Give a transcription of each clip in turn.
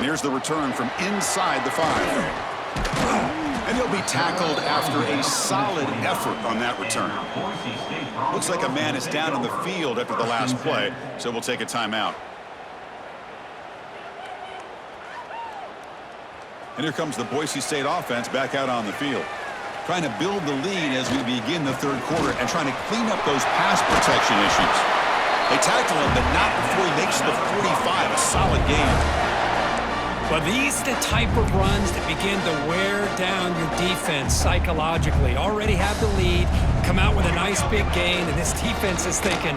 here's the return from inside the 5. And he'll be tackled after a solid effort on that return. Looks like a man is down on the field after the last play, so we'll take a timeout. And here comes the Boise State offense back out on the field. Trying to build the lead as we begin the third quarter and trying to clean up those pass protection issues. They tackle him, but not before he makes the 45. A solid game. But these are the type of runs that begin to wear down your defense psychologically. Already have the lead, come out with a nice big gain, and this defense is thinking,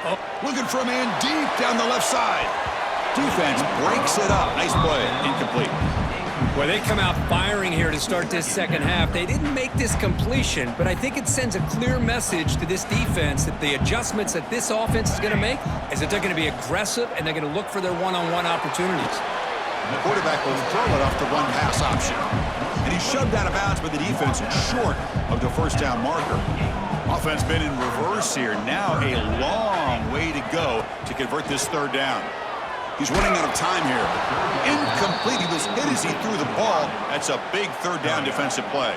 oh. Looking for a man deep down the left side. Defense breaks it up. Nice play. Incomplete. Well, they come out firing here to start this second half. They didn't make this completion, but I think it sends a clear message to this defense that the adjustments that this offense is going to make is that they're going to be aggressive and they're going to look for their one-on-one opportunities. The quarterback will throw it off the one-pass option. And he's shoved out of bounds by the defense short of the first down marker. Offense been in reverse here. Now a long way to go to convert this third down. He's running out of time here. Incomplete. He was hit as he threw the ball. That's a big third down defensive play.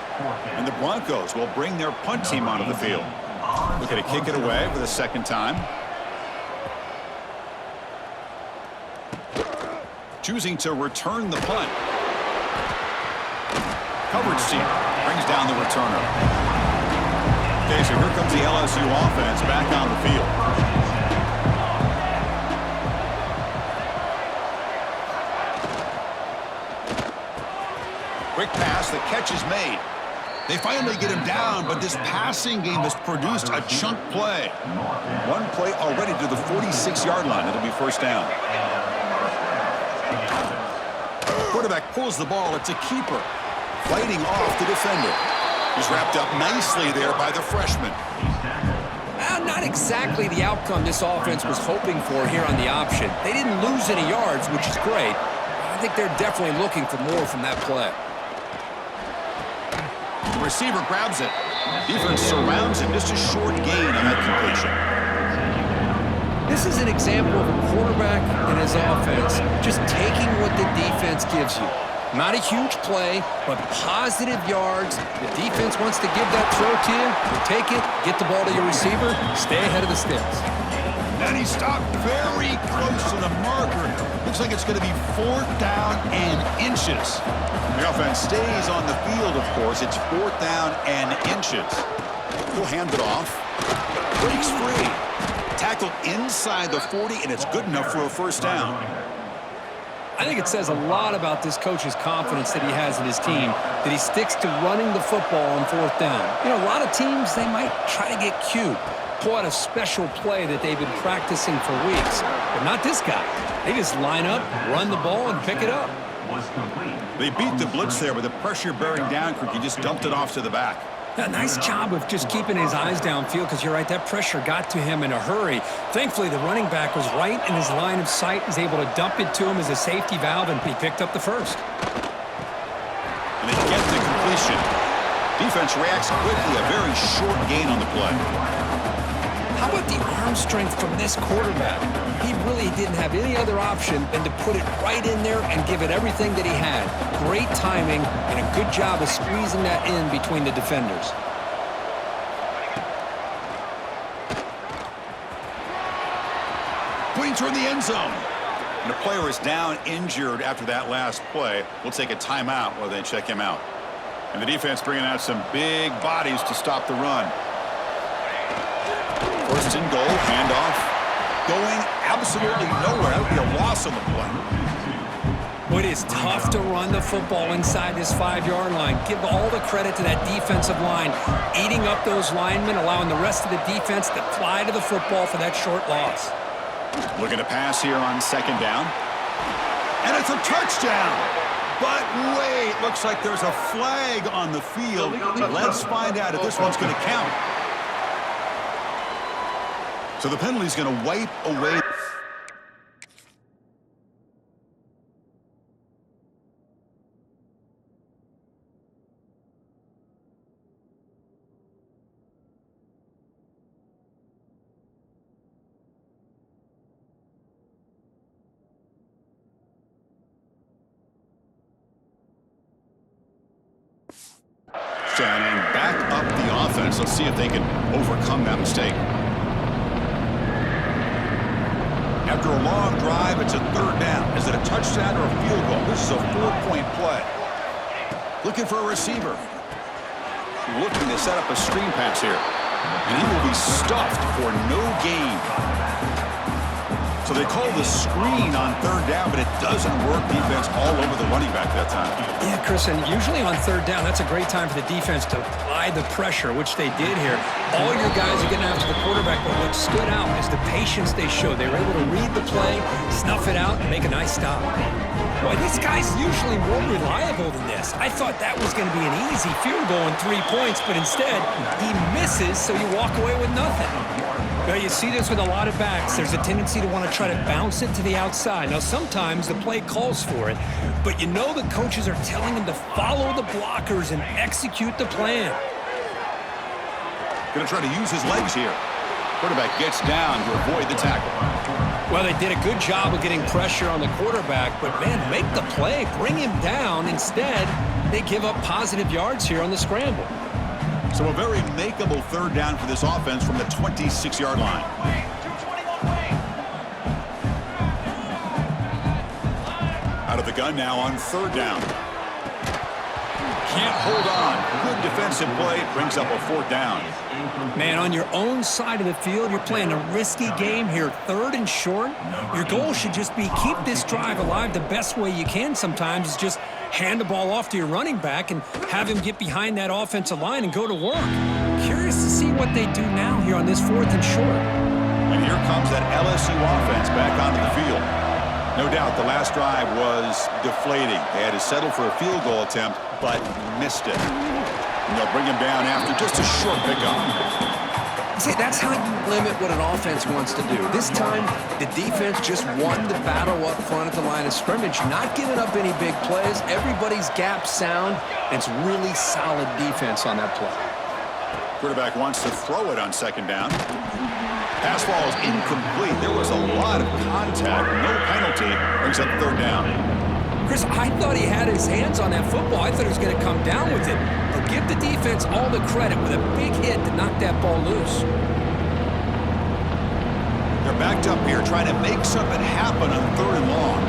And the Broncos will bring their punt team onto the field. Looking to kick it away for the second time. Choosing to return the punt. Coverage team brings down the returner. Okay, so here comes the LSU offense back on the field. Quick pass, the catch is made. They finally get him down, but this passing game has produced a chunk play. One play already to the 46-yard line. It'll be first down. Quarterback pulls the ball. It's a keeper. Fighting off the defender. He's wrapped up nicely there by the freshman. Well, not exactly the outcome this offense was hoping for here on the option. They didn't lose any yards, which is great. I think they're definitely looking for more from that play. The receiver grabs it. Defense surrounds him. Just a short gain on that completion. This is an example of a quarterback and his offense just taking what the defense gives you. Not a huge play, but positive yards. The defense wants to give that throw to you. You take it, get the ball to your receiver, stay ahead of the sticks. And he stopped very close to the marker. Looks like it's going to be 4th down and inches. The offense stays on the field, of course. It's 4th down and inches. He'll hand it off. Breaks free. Tackled inside the 40, and it's good enough for a first down. I think it says a lot about this coach's confidence that he has in his team, that he sticks to running the football on 4th down. You know, a lot of teams, they might try to get cute, pull out a special play that they've been practicing for weeks, but not this guy. They just line up, run the ball, and pick it up. They beat the blitz there with the pressure bearing down. He just dumped it off to the back. A nice job of just keeping his eyes downfield because you're right, that pressure got to him in a hurry. Thankfully, the running back was right in his line of sight, was able to dump it to him as a safety valve, and he picked up the first. And they get the completion. Defense reacts quickly, a very short gain on the play. How about the arm strength from this quarterback? He really didn't have any other option than to put it right in there and give it everything that he had. Great timing and a good job of squeezing that in between the defenders. Pointing toward the end zone. And the player is down injured after that last play. We'll take a timeout while they check him out. And the defense bringing out some big bodies to stop the run. First and goal, handoff. Going absolutely nowhere. That would be a loss on the play. Well, it is tough to run the football inside this 5-yard line. Give all the credit to that defensive line, eating up those linemen, allowing the rest of the defense to fly to the football for that short loss. Looking to pass here on 2nd down. And it's a touchdown. But wait, looks like there's a flag on the field. Let's find out if this one's going to count. So the penalty is going to wipe away. offense. Let's see if they can overcome that mistake. After a long drive, it's a third down. Is it a touchdown or a field goal? This is a 4-point play. Looking for a receiver. Looking to set up a screen pass here. And he will be stuffed for no gain. So they call the screen on third down, but it doesn't work. Defense all over the running back that time. Yeah, Chris, and usually on third down, that's a great time for the defense to apply the pressure, which they did here. All your guys are getting after the quarterback, but what stood out is the patience they showed. They were able to read the play, snuff it out, and make a nice stop. Boy, this guy's usually more reliable than this. I thought that was going to be an easy field goal and 3 points, but instead, he misses, so you walk away with nothing. Well, you see this with a lot of backs. There's a tendency to want to try to bounce it to the outside. Now, sometimes the play calls for it, but you know the coaches are telling him to follow the blockers and execute the plan. Going to try to use his legs here. Quarterback gets down to avoid the tackle. Well, they did a good job of getting pressure on the quarterback, but, man, make the play. Bring him down. Instead, they give up positive yards here on the scramble. So a very makeable third down for this offense from the 26-yard line. Out of the gun now on third down. Can't hold on. Good defensive play. Brings up a fourth down. Man, on your own side of the field, you're playing a risky game here. Third and short. Your goal should just be keep this drive alive the best way you can sometimes is just hand the ball off to your running back and have him get behind that offensive line and go to work. Curious to see what they do now here on this fourth and short. And here comes that LSU offense back onto the field. No doubt the last drive was deflating. They had to settle for a field goal attempt, but missed it. And they'll bring him down after just a short pickup. See, that's how you limit what an offense wants to do. This time, the defense just won the battle up front at the line of scrimmage, not giving up any big plays. Everybody's gap sound, and it's really solid defense on that play. Quarterback wants to throw it on second down. Pass ball is incomplete. There was a lot of contact. No penalty. Brings up third down. Chris, I thought he had his hands on that football. I thought he was going to come down with it. But give the defense all the credit with a big hit to knock that ball loose. They're backed up here trying to make something happen on third and long.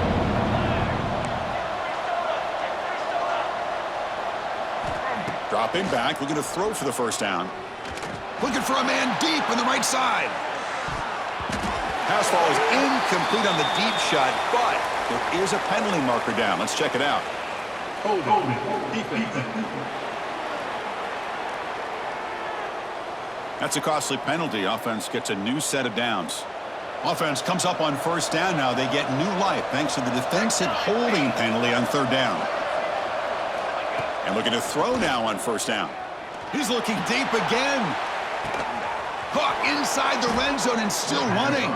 Dropping back, looking to throw for the first down. Looking for a man deep on the right side. Pass ball is incomplete on the deep shot, but there is a penalty marker down. Let's check it out. That's a costly penalty. Offense gets a new set of downs. Offense comes up on first down now. They get new life thanks to the defensive holding penalty on third down. And looking to throw now on first down. He's looking deep again. Caught inside the red zone and still running.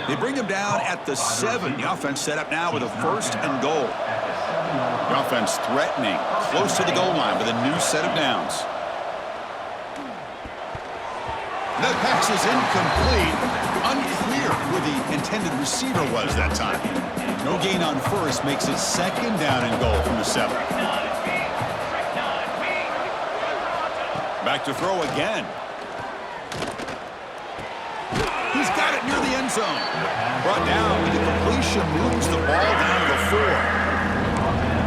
They bring him down at the 7. The offense set up now with a first and goal. The offense threatening close to the goal line with a new set of downs. That pass is incomplete. Unclear who the intended receiver was that time. No gain on first makes it second down and goal from the 7. Back to throw again. He's got it near the end zone. Brought down with the completion, moves the ball down to the 4.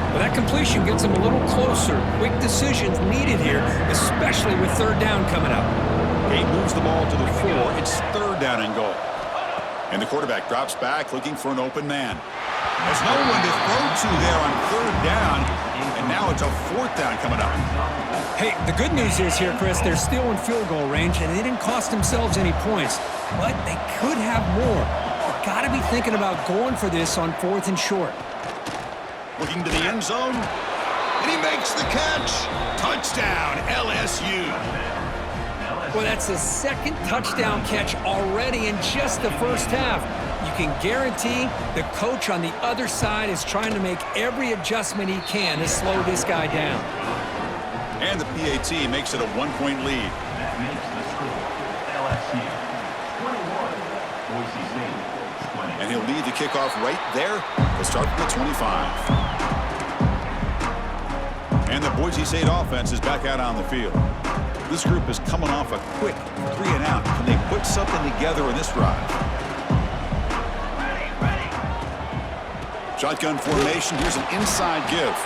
Well, that completion gets him a little closer. Quick decisions needed here, especially with third down coming up. He moves the ball to the 4. It's third down and goal. And the quarterback drops back looking for an open man. There's no one to throw to there on third down. And now it's a fourth down coming up. Hey, the good news is here, Chris, they're still in field goal range, and they didn't cost themselves any points. But they could have more. They've got to be thinking about going for this on fourth and short. Looking to the end zone. And he makes the catch. Touchdown, LSU. Well, that's the second touchdown catch already in just the first half. You can guarantee the coach on the other side is trying to make every adjustment he can to slow this guy down. And the PAT makes it a 1-point lead. And he'll lead the kickoff right there. He'll start from the 25. And the Boise State offense is back out on the field. This group is coming off a quick 3-and-out. Can they put something together in this drive? Shotgun formation. Here's an inside give.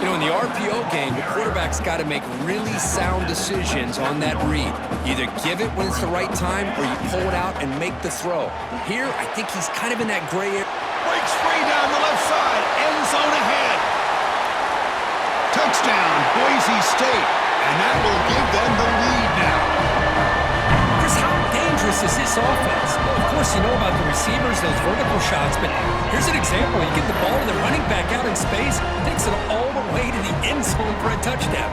You know, in the RPO game, the quarterback's got to make really sound decisions on that read. Either give it when it's the right time or you pull it out and make the throw. Here, I think he's kind of in that gray area. Breaks free down the left side. End zone ahead. Touchdown, Boise State. And that will give them the lead now. Chris, how dangerous is this offense? Well, of course, you know about the receivers, those vertical shots, but here's an example. You get the ball to the running back out in space, takes it all the way to the end zone for a touchdown.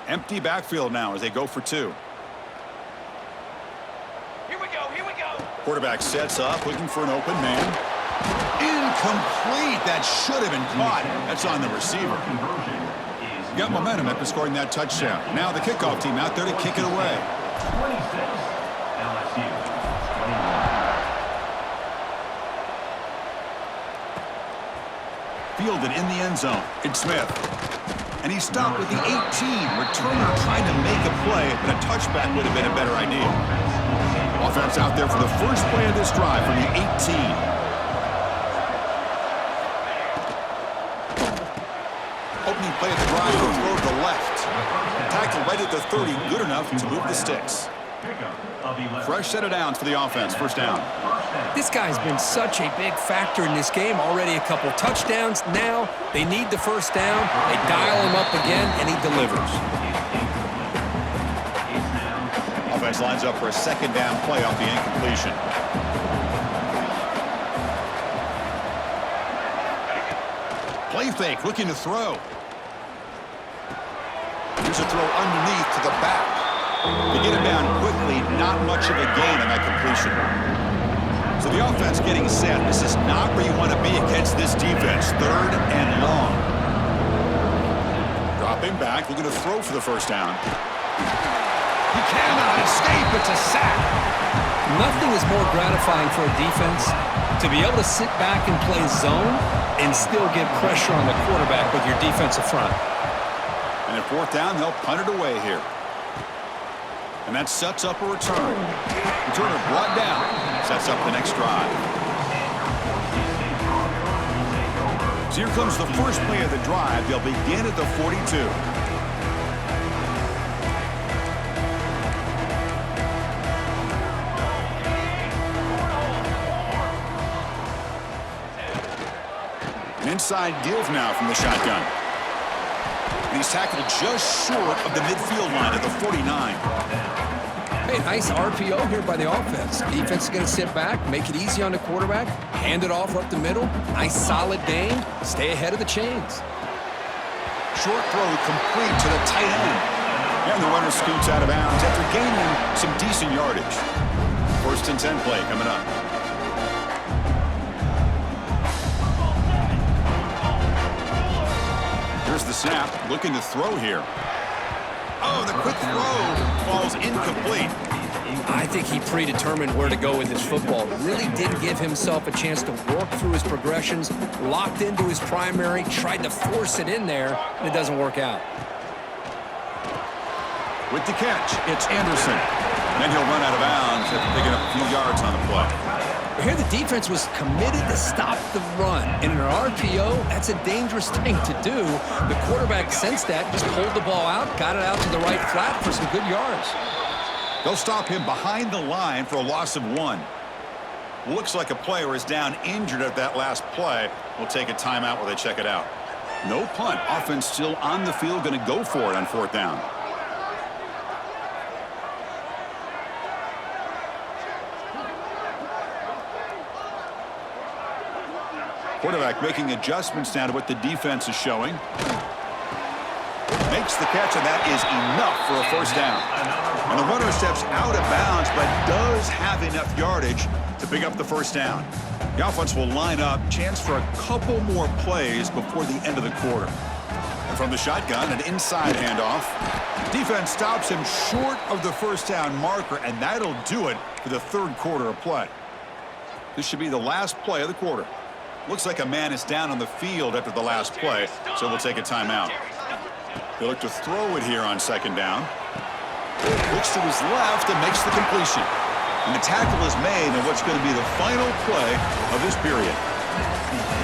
Empty backfield now as they go for two. Here we go. Quarterback sets up, looking for an open man. Incomplete. That should have been caught. That's on the receiver. Got momentum after scoring that touchdown. Now the kickoff team out there to kick it away. 26, LSU. 29. Fielded in the end zone. It's Smith. And he stopped with the 18. Returner trying to make a play, but a touchback would have been a better idea. Offense out there for the first play of this drive from the 18. Opening play of the drive, will throw to the left. Tackle right at the 30, good enough to move the sticks. Fresh set of downs for the offense, first down. This guy's been such a big factor in this game. Already a couple touchdowns. Now they need the first down. They dial him up again, and he delivers. Offense lines up for a second down play off the incompletion. Play fake, looking to throw. Here's a throw underneath to the back. To get him down quickly, not much of a gain on that completion. So the offense getting set. This is not where you want to be against this defense. 3rd and long. Dropping back, looking to throw for the first down. He cannot escape. It's a sack. Nothing is more gratifying for a defense to be able to sit back and play zone and still get pressure on the quarterback with your defensive front. And at 4th down, they'll punt it away here. And that sets up a return. Returner brought down. Sets up the next drive. So here comes the first play of the drive. They'll begin at the 42. An inside give now from the shotgun. And he's tackled just short of the midfield line at the 49. Hey, nice RPO here by the offense. Defense is going to sit back, make it easy on the quarterback, hand it off up the middle. Nice solid gain. Stay ahead of the chains. Short throw complete to the tight end. And the runner scoots out of bounds after gaining some decent yardage. 1st and 10 play coming up. Here's the snap, looking to throw here. Oh, the quick throw falls incomplete. I think he predetermined where to go with his football. Really didn't give himself a chance to work through his progressions, locked into his primary, tried to force it in there, and it doesn't work out. With the catch, it's Anderson. Then he'll run out of bounds after picking up a few yards on the play. Here the defense was committed to stop the run. In an RPO, that's a dangerous thing to do. The quarterback sensed that, just pulled the ball out, got it out to the right flat for some good yards. They'll stop him behind the line for a loss of 1. Looks like a player is down injured at that last play. We'll take a timeout while they check it out. No punt. Offense still on the field, going to go for it on 4th down. Quarterback making adjustments now to what the defense is showing. Makes the catch, and that is enough for a first down. And the runner steps out of bounds, but does have enough yardage to pick up the first down. The offense will line up. Chance for a couple more plays before the end of the quarter. And from the shotgun, an inside handoff. Defense stops him short of the first down marker, and that'll do it for the third quarter of play. This should be the last play of the quarter. Looks like a man is down on the field after the last play, so we'll take a timeout. They look to throw it here on second down. Looks to his left and makes the completion. And the tackle is made in what's going to be the final play of this period.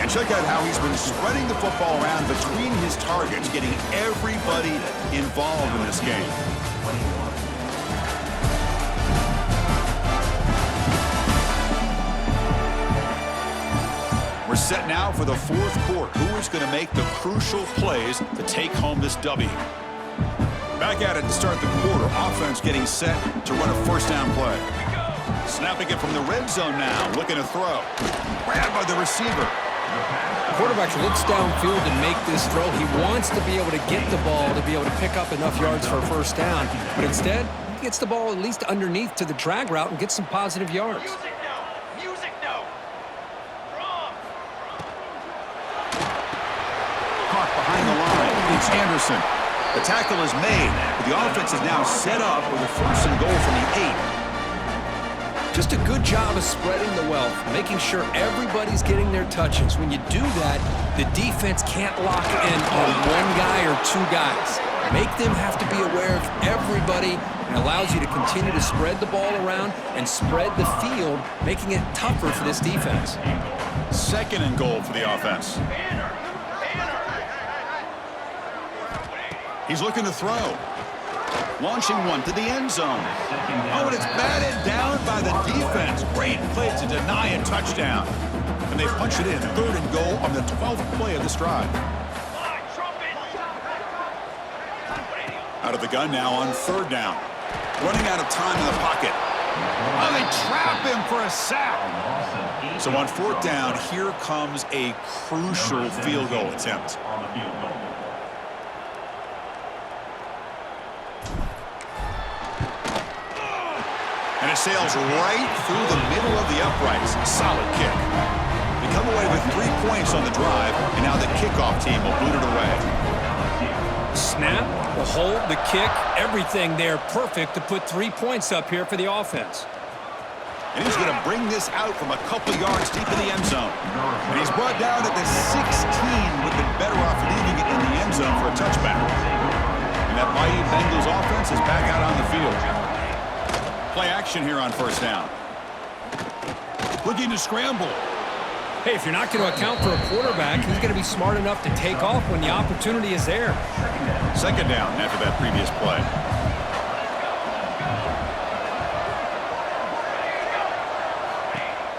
And check out how he's been spreading the football around between his targets, getting everybody involved in this game. We're set now for the fourth quarter. Who is going to make the crucial plays to take home this W? Back at it to start the quarter. Offense getting set to run a first down play. Snapping it from the red zone now. Looking to throw. Grabbed by the receiver. The quarterback looks downfield and make this throw. He wants to be able to get the ball to be able to pick up enough yards for a first down. But instead, he gets the ball at least underneath to the drag route and gets some positive yards. Music no. Music no. Wrong. Caught behind the line. It's Anderson. The tackle is made, but the offense is now set up with a first and goal from the 8. Just a good job of spreading the wealth, making sure everybody's getting their touches. When you do that, the defense can't lock in on one guy or two guys. Make them have to be aware of everybody, and allows you to continue to spread the ball around and spread the field, making it tougher for this defense. Second and goal for the offense. He's looking to throw. Launching one to the end zone. Oh, and it's batted down by the defense. Great play to deny a touchdown. And they punch it in. Third and goal on the 12th play of this drive. Out of the gun now on third down. Running out of time in the pocket. Oh, they trap him for a sack. So on fourth down, here comes a crucial field goal attempt. And it sails right through the middle of the uprights. Solid kick. They come away with 3 points on the drive, and now the kickoff team will boot it away. Snap, the hold, the kick, everything there perfect to put 3 points up here for the offense. And he's going to bring this out from a couple yards deep in the end zone. And he's brought down at the 16. Would have been better off leaving it in the end zone for a touchback. And that mighty Bengals offense is back out on the field. Play action here on first down. Looking to scramble. Hey, if you're not going to account for a quarterback, he's going to be smart enough to take off when the opportunity is there. Second down after that previous play.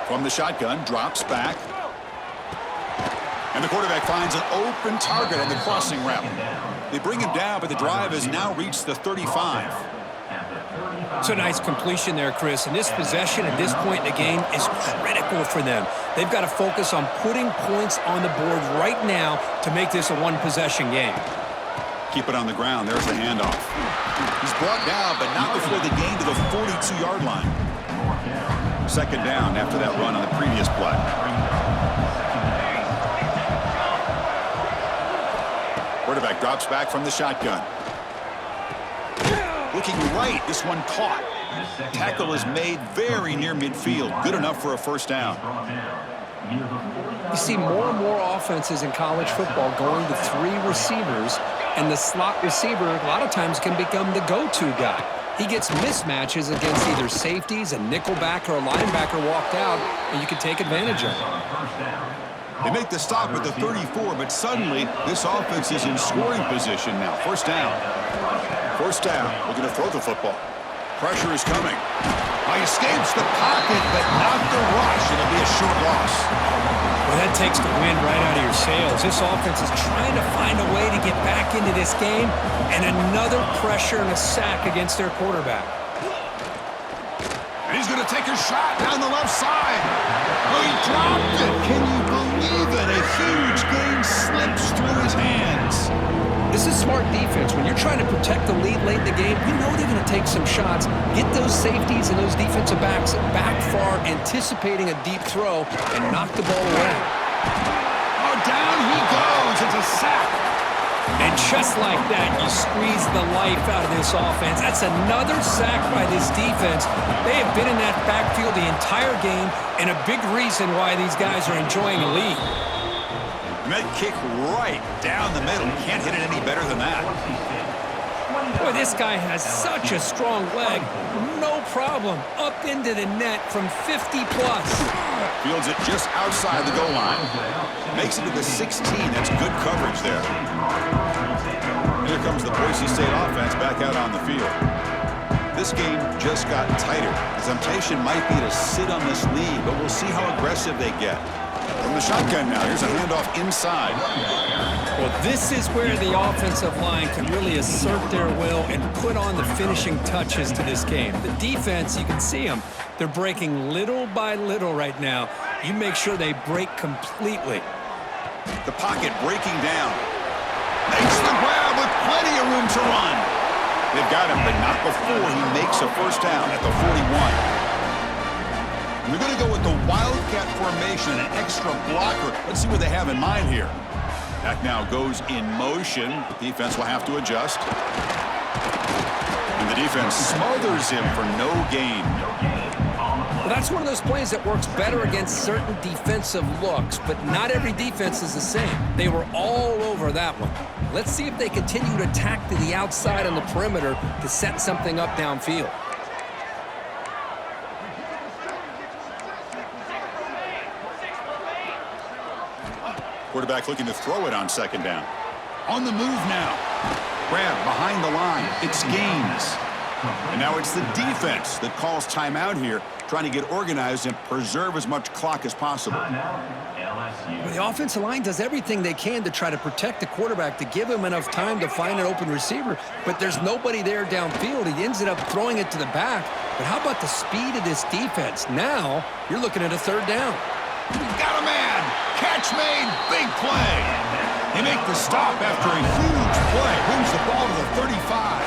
From the shotgun, drops back. And the quarterback finds an open target on the crossing route. They bring him down, but the drive has now reached the 35. It's a nice completion there, Chris. And this possession at this point in the game is critical for them. They've got to focus on putting points on the board right now to make this a one-possession game. Keep it on the ground. There's the handoff. He's brought down, but not before the gain to the 42-yard line. Second down after that run on the previous play. Quarterback drops back from the shotgun. Looking right, this one caught. Tackle is made very near midfield. Good enough for a first down. You see more and more offenses in college football going to 3 receivers, and the slot receiver a lot of times can become the go-to guy. He gets mismatches against either safeties, a nickelback, or a linebacker walked out, and you can take advantage of it. They make the stop at the 34, but suddenly this offense is in scoring position now. First down. First down. Looking to throw the football. Pressure is coming. He escapes the pocket, but not the rush. It'll be a short loss. Well, that takes the wind right out of your sails. This offense is trying to find a way to get back into this game, and another pressure and a sack against their quarterback. And he's going to take a shot down the left side. Oh, he dropped it. Can you believe it? A huge gain slips through his hands. This is smart defense. When you're trying to protect the lead late in the game, you know they're going to take some shots, get those safeties and those defensive backs back far, anticipating a deep throw, and knock the ball away. Oh, down he goes. It's a sack. And just like that, you squeeze the life out of this offense. That's another sack by this defense. They have been in that backfield the entire game, and a big reason why these guys are enjoying a lead. And that kick right down the middle. Can't hit it any better than that. Boy, this guy has such a strong leg. No problem. Up into the net from 50-plus. Fields it just outside the goal line. Makes it to the 16. That's good coverage there. Here comes the Boise State offense back out on the field. This game just got tighter. The temptation might be to sit on this lead, but we'll see how aggressive they get. From the shotgun now, here's a handoff inside. Well, this is where the offensive line can really assert their will and put on the finishing touches to this game. The defense, you can see them. They're breaking little by little right now. You make sure they break completely. The pocket breaking down. Makes the grab with plenty of room to run. They've got him, but not before he makes a first down at the 41. We're going to go with the Wildcat formation and an extra blocker. Let's see what they have in mind here. That now goes in motion. The defense will have to adjust. And the defense smothers him for no gain. Well, that's one of those plays that works better against certain defensive looks, but not every defense is the same. They were all over that one. Let's see if they continue to attack to the outside on the perimeter to set something up downfield. Quarterback looking to throw it on second down. On the move now. Grab behind the line. It's Gaines. And now it's the defense that calls timeout here, trying to get organized and preserve as much clock as possible. Well, the offensive line does everything they can to try to protect the quarterback, to give him enough time to find an open receiver, but there's nobody there downfield. He ends up throwing it to the back. But how about the speed of this defense? Now you're looking at a third down. Got a man. Catch made. Big play. They make the stop after a huge play. Moves the ball to the 35.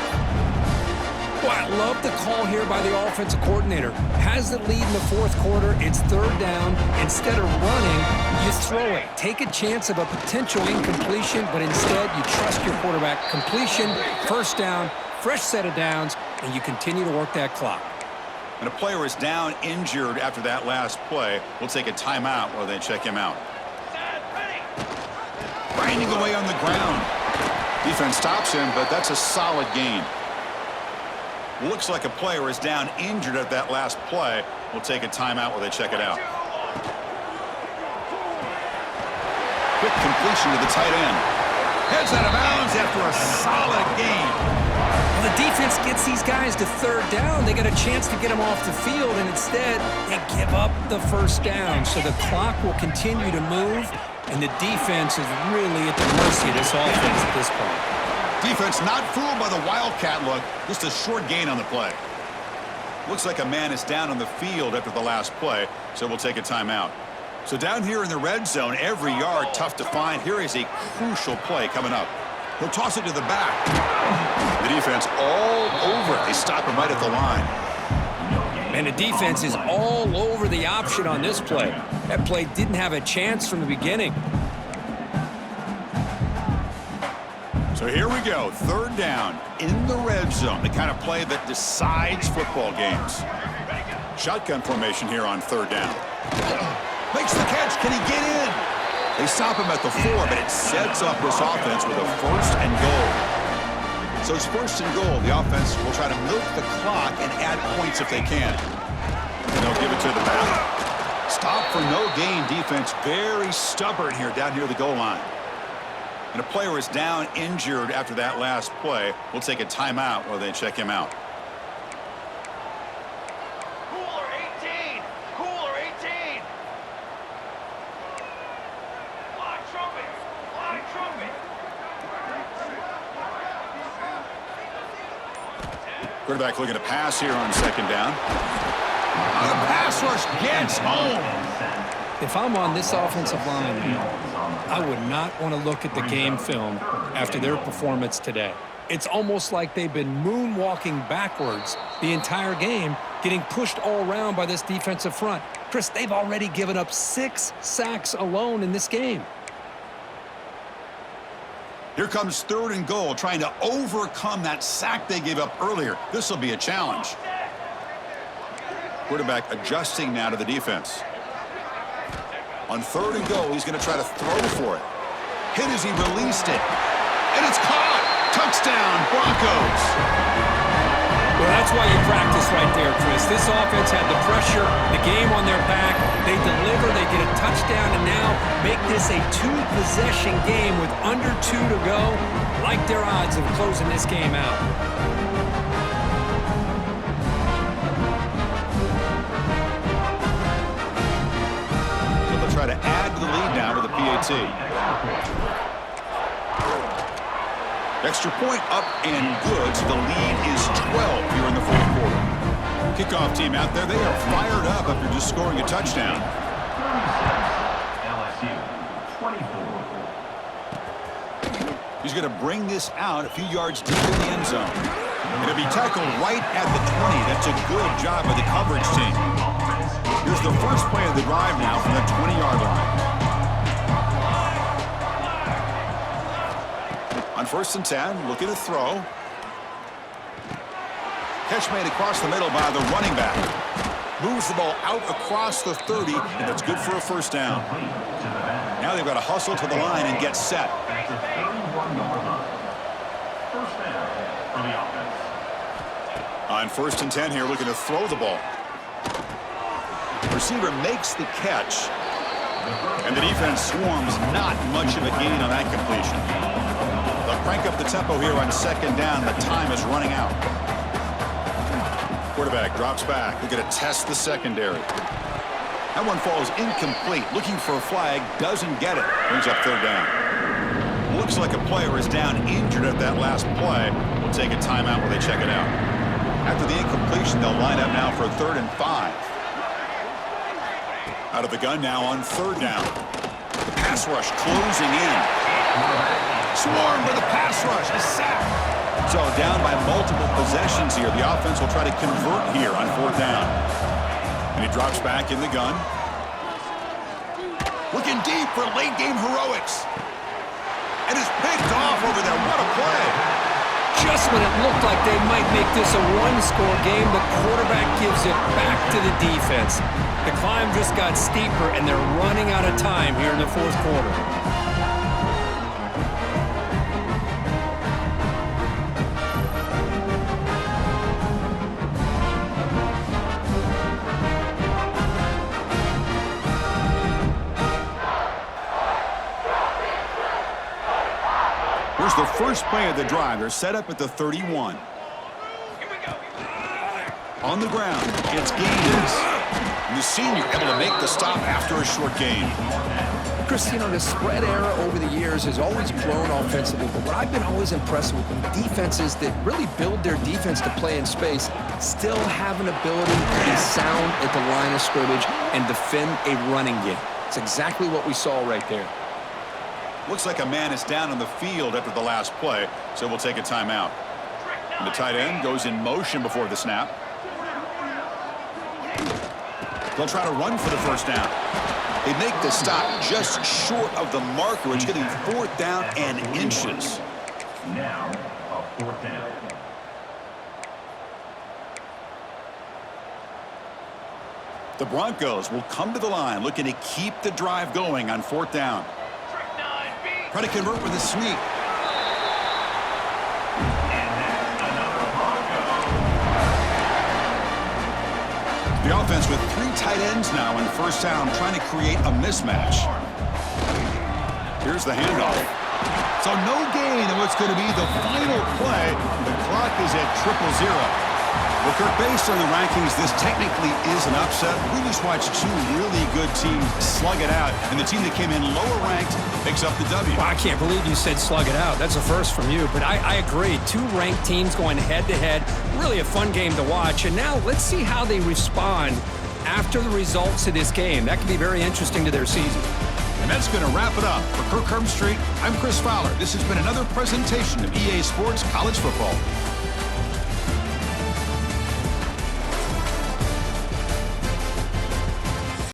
Boy, I love the call here by the offensive coordinator. Has the lead in the fourth quarter. It's third down. Instead of running, you throw it. Take a chance of a potential incompletion, but instead you trust your quarterback. Completion, first down, fresh set of downs, and you continue to work that clock. And a player is down injured after that last play. We'll take a timeout while they check him out. Grinding away on the ground. Defense stops him, but that's a solid gain. Looks like a player is down injured at that last play. We'll take a timeout while they check it out. Quick completion to the tight end. Heads out of bounds after a solid gain. Well, the defense gets these guys to third down. They get a chance to get them off the field, and instead they give up the first down. So the clock will continue to move, and the defense is really at the mercy of this offense at this point. Defense not fooled by the Wildcat look. Just a short gain on the play. Looks like a man is down on the field after the last play, so we'll take a timeout. So down here in the red zone, every yard tough to find. Here is a crucial play coming up. He'll toss it to the back. The defense all over it. They stop him right at the line. And the defense is all over the option on this play. That play didn't have a chance from the beginning. So here we go, third down in the red zone, the kind of play that decides football games. Shotgun formation here on third down. Makes the catch, can he get in? They stop him at the 4, but it sets up this offense with a first and goal. So it's first and goal. The offense will try to milk the clock and add points if they can. And they'll give it to the back. Stop for no gain. Defense very stubborn here down near the goal line. And a player is down injured after that last play. We'll take a timeout while they check him out. Cooler 18! Cooler 18! Fly trumpet! Fly trumpet! Quarterback looking to pass here on second down. The pass rush gets home. If I'm on this offensive line, I would not want to look at the game film after their performance today. It's almost like they've been moonwalking backwards the entire game, getting pushed all around by this defensive front. Chris, they've already given up 6 sacks alone in this game. Here comes 3rd and goal, trying to overcome that sack they gave up earlier. This will be a challenge. Quarterback adjusting now to the defense. On 3rd and goal, he's going to try to throw for it. Hit as he released it. And it's caught. Touchdown, Broncos. Well, that's why you practice right there, Chris. This offense had the pressure, the game on their back. They deliver, they get a touchdown, and now make this a 2-possession game with under 2 to go. Like their odds of closing this game out. So they'll try to add to the lead now with a PAT. Extra point up and good, so the lead is 12 here in the 4th quarter. Kickoff team out there, they are fired up after just scoring a touchdown. LSU 24. He's going to bring this out a few yards deep in the end zone. Going to be tackled right at the 20. That's a good job by the coverage team. Here's the first play of the drive now from the 20-yard line. On 1st and 10, looking to throw. Catch made across the middle by the running back. Moves the ball out across the 30, and that's good for a 1st down. Now they've got to hustle to the line and get set. On 1st and 10 here, looking to throw the ball. Receiver makes the catch, and the defense swarms. Not much of a gain on that completion. They'll crank up the tempo here on 2nd down. The time is running out. Quarterback drops back. They're going to test the secondary. That one falls incomplete. Looking for a flag. Doesn't get it. Brings up 3rd down. Looks like a player is down injured at that last play. We'll take a timeout while they check it out. After the incompletion, they'll line up now for 3rd and 5. Out of the gun now on 3rd down. The pass rush closing in. Swarmed by the pass rush. A sack. So down by multiple possessions here. The offense will try to convert here on 4th down. And he drops back in the gun. Looking deep for late game heroics. And is picked off over there. What a play. Just when it looked like they might make this a 1-score game, the quarterback gives it back to the defense. The climb just got steeper, and they're running out of time here in the 4th quarter. Here's the first play of the drive. They're set up at the 31. On the ground, it's gains. And the senior able to make the stop after a short gain. Chris, you know, the spread era over the years has always grown offensively, but what I've been always impressed with defenses that really build their defense to play in space still have an ability to be sound at the line of scrimmage and defend a running game. It's exactly what we saw right there. Looks like a man is down on the field after the last play, so we'll take a timeout. And the tight end goes in motion before the snap. They'll try to run for the 1st down. They make the stop just short of the marker. It's getting 4th down and inches. Now, a 4th down. The Broncos will come to the line looking to keep the drive going on 4th down. Try to convert with a sweep. The offense with 3 tight ends now in 1st down, trying to create a mismatch. Here's the handoff. So no gain in what's going to be the final play. The clock is at 0-0. Well, Kirk, based on the rankings, this technically is an upset. We just watched 2 really good teams slug it out, and the team that came in lower ranked picks up the W. Well, I can't believe you said slug it out. That's a first from you, but I agree. 2 ranked teams going head-to-head. Really a fun game to watch, and now let's see how they respond after the results of this game. That could be very interesting to their season. And that's going to wrap it up. For Kirk Street, I'm Chris Fowler. This has been another presentation of EA Sports College Football.